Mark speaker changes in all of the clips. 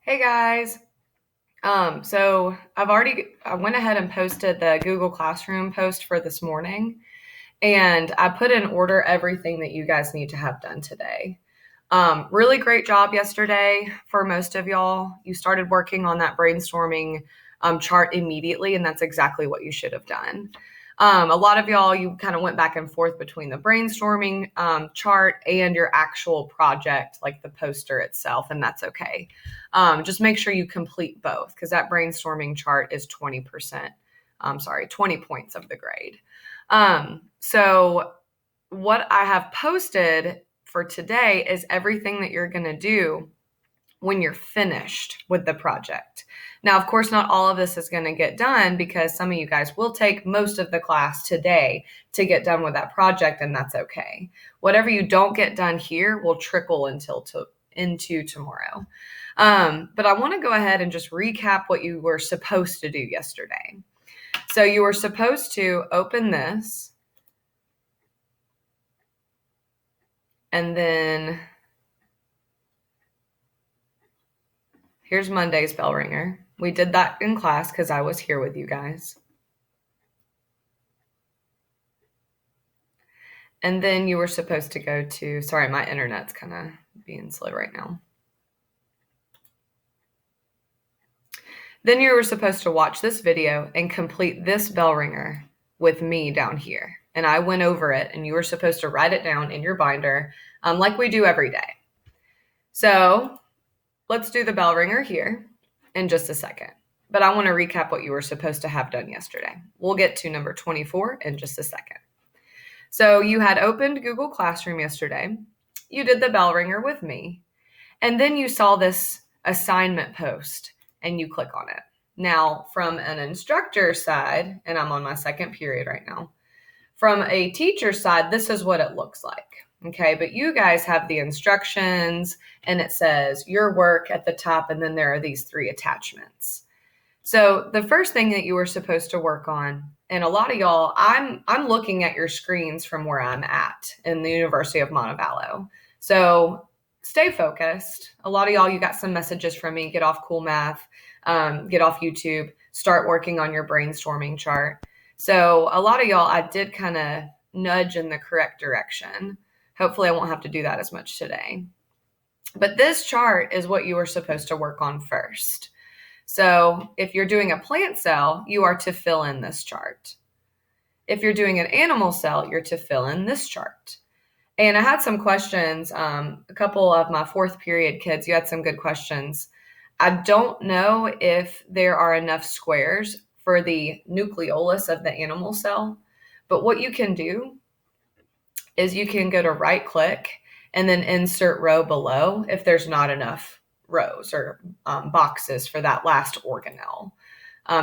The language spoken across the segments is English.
Speaker 1: Hey guys. So I went ahead and posted the Google Classroom post for this morning, and I put in order everything that you guys need to have done today. Really great job yesterday for most of y'all. You started working on that brainstorming chart immediately, and that's exactly what you should have done. A lot of y'all, you kind of went back and forth between the brainstorming chart and your actual project, like the poster itself, and that's okay. Just make sure you complete both because that brainstorming chart is 20%. 20 points of the grade. So what I have posted for today is everything that you're going to do when you're finished with the project. Now, of course, not all of this is going to get done because some of you guys will take most of the class today to get done with that project, and that's okay. Whatever you don't get done here will trickle into tomorrow. But I want to go ahead and just recap what you were supposed to do yesterday. So you were supposed to open this, and then here's Monday's bell ringer. We did that in class because I was here with you guys. And then you were supposed to go to, sorry, my internet's kind of being slow right now. Then you were supposed to watch this video and complete this bell ringer with me down here. And I went over it, and you were supposed to write it down in your binder like we do every day. So let's do the bell ringer here in just a second. But I want to recap what you were supposed to have done yesterday. We'll get to number 24 in just a second. So you had opened Google Classroom yesterday. You did the bell ringer with me. And then you saw this assignment post and you click on it. Now, from an instructor side, and I'm on my second period right now, from a teacher side, this is what it looks like. Okay, but you guys have the instructions and it says your work at the top, and then there are these 3 attachments. So the first thing that you were supposed to work on, and a lot of y'all, I'm looking at your screens from where I'm at in the University of Montevallo. So stay focused. A lot of y'all, you got some messages from me. Get off Cool Math, get off YouTube, start working on your brainstorming chart. So a lot of y'all, I did kind of nudge in the correct direction. Hopefully I won't have to do that as much today. But this chart is what you were supposed to work on first. So if you're doing a plant cell, you are to fill in this chart. If you're doing an animal cell, you're to fill in this chart. And I had some questions. A couple of my 4th period kids, you had some good questions. I don't know if there are enough squares for the nucleolus of the animal cell, but what you can do is you can go to right click and then insert row below if there's not enough rows or boxes for that last organelle.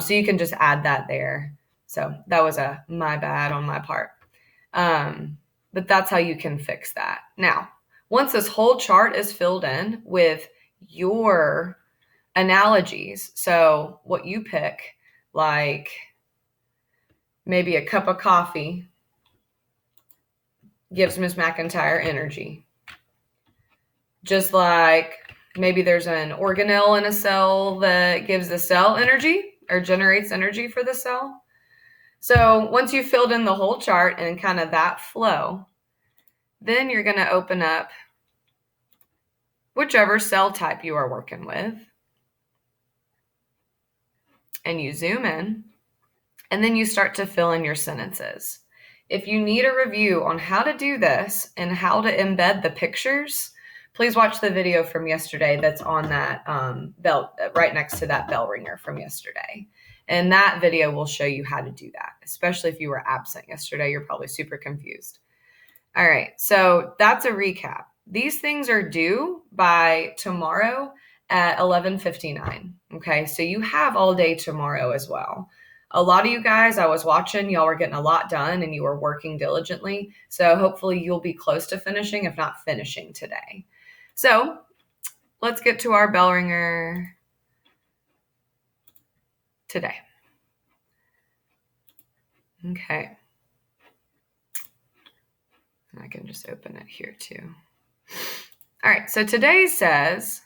Speaker 1: So you can just add that there. So that was my bad on my part. But that's how you can fix that. Now, once this whole chart is filled in with your analogies, so what you pick, like maybe a cup of coffee gives Miss McIntyre energy. Just like maybe there's an organelle in a cell that gives the cell energy or generates energy for the cell. So once you've filled in the whole chart and kind of that flow, then you're going to open up whichever cell type you are working with. And you zoom in, and then you start to fill in your sentences. If you need a review on how to do this and how to embed the pictures, please watch the video from yesterday that's on that bell, right next to that bell ringer from yesterday. And that video will show you how to do that, especially if you were absent yesterday. You're probably super confused. All right, so that's a recap. These things are due by tomorrow at 11:59. Okay, so you have all day tomorrow as well. A lot of you guys, I was watching, y'all were getting a lot done and you were working diligently. So hopefully you'll be close to finishing, if not finishing today. So let's get to our bell ringer today. Okay. I can just open it here too. All right, so today says,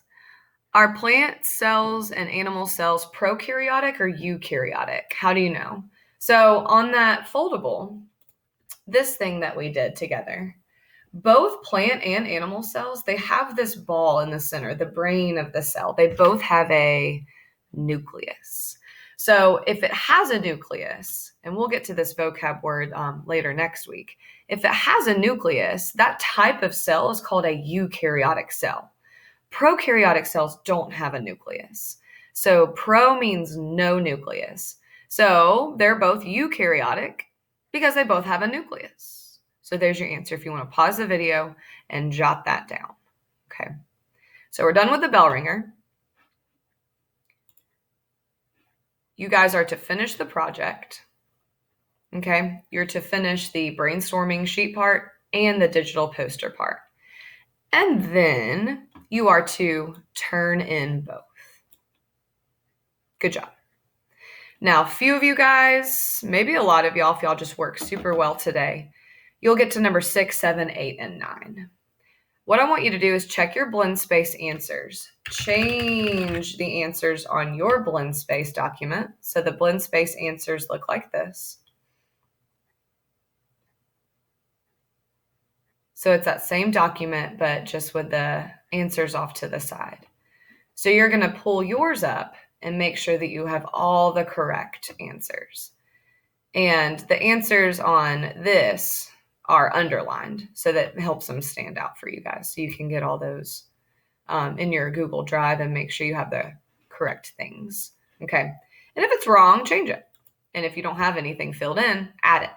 Speaker 1: Are plant cells and animal cells prokaryotic or eukaryotic? How do you know? So on that foldable, this thing that we did together, both plant and animal cells, they have this ball in the center, the brain of the cell. They both have a nucleus. So if it has a nucleus, and we'll get to this vocab word later next week, if it has a nucleus, that type of cell is called a eukaryotic cell. Prokaryotic cells don't have a nucleus. So pro means no nucleus. So they're both eukaryotic because they both have a nucleus. So there's your answer if you want to pause the video and jot that down. Okay. So we're done with the bell ringer. You guys are to finish the project. Okay. You're to finish the brainstorming sheet part and the digital poster part. And then you are to turn in both. Good job. Now, a few of you guys, maybe a lot of y'all, if y'all just work super well today, you'll get to number 6, 7, 8, and 9. What I want you to do is check your blend space answers. Change the answers on your blend space document. So the blend space answers look like this. So it's that same document, but just with the answers off to the side. So you're going to pull yours up and make sure that you have all the correct answers. And the answers on this are underlined, so that helps them stand out for you guys. So you can get all those in your Google Drive and make sure you have the correct things. Okay. And if it's wrong, change it. And if you don't have anything filled in, add it.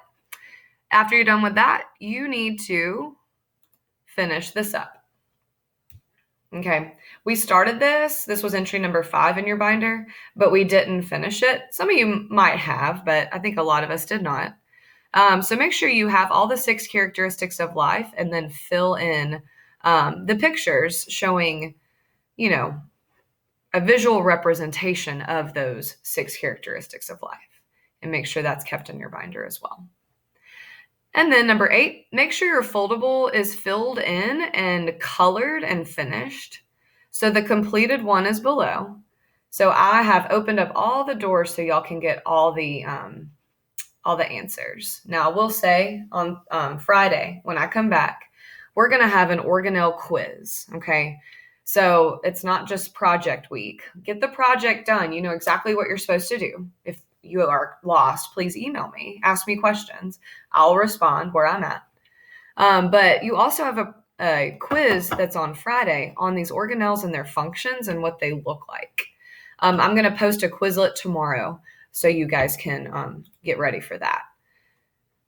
Speaker 1: After you're done with that, you need to finish this up. Okay, we started this. This was entry number 5 in your binder, but we didn't finish it. Some of you might have, but I think a lot of us did not. So make sure you have all the 6 characteristics of life and then fill in the pictures showing, a visual representation of those 6 characteristics of life, and make sure that's kept in your binder as well. And then number 8, make sure your foldable is filled in and colored and finished. So the completed one is below. So I have opened up all the doors so y'all can get all the answers. Now I will say on Friday when I come back, we're going to have an organelle quiz. Okay. So it's not just project week. Get the project done. You know exactly what you're supposed to do. If you are lost, please email me, ask me questions. I'll respond where I'm at. But you also have a quiz that's on Friday on these organelles and their functions and what they look like. I'm going to post a Quizlet tomorrow so you guys can get ready for that.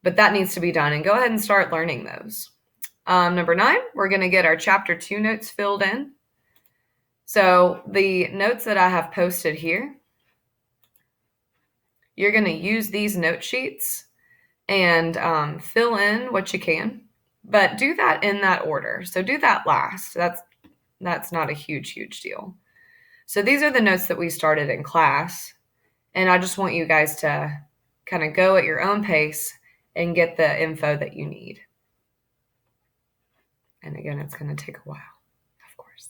Speaker 1: But that needs to be done, and go ahead and start learning those. Number 9, we're going to get our chapter 2 notes filled in. So the notes that I have posted here, you're going to use these note sheets and fill in what you can, but do that in that order. So do that last. That's not a huge deal. So these are the notes that we started in class, and I just want you guys to kind of go at your own pace and get the info that you need. And again, it's going to take a while, of course.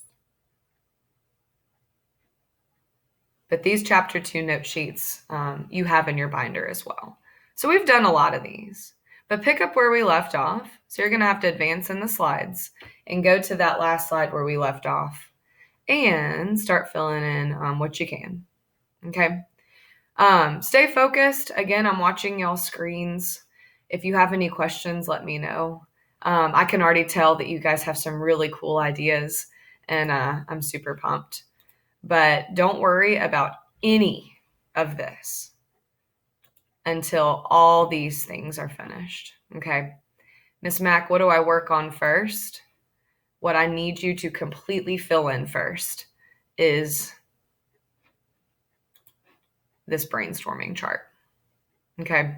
Speaker 1: But these chapter 2 note sheets you have in your binder as well. So we've done a lot of these, but pick up where we left off. So you're going to have to advance in the slides and go to that last slide where we left off and start filling in what you can. Okay. Stay focused. Again, I'm watching y'all's screens. If you have any questions, let me know. I can already tell that you guys have some really cool ideas, and I'm super pumped. But don't worry about any of this until all these things are finished. Okay. Miss Mac, what do I work on first? What I need you to completely fill in first is this brainstorming chart. Okay.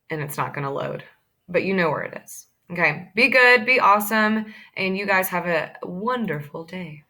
Speaker 1: And it's not going to load, but you know where it is. Okay. Be good, be awesome, and you guys have a wonderful day.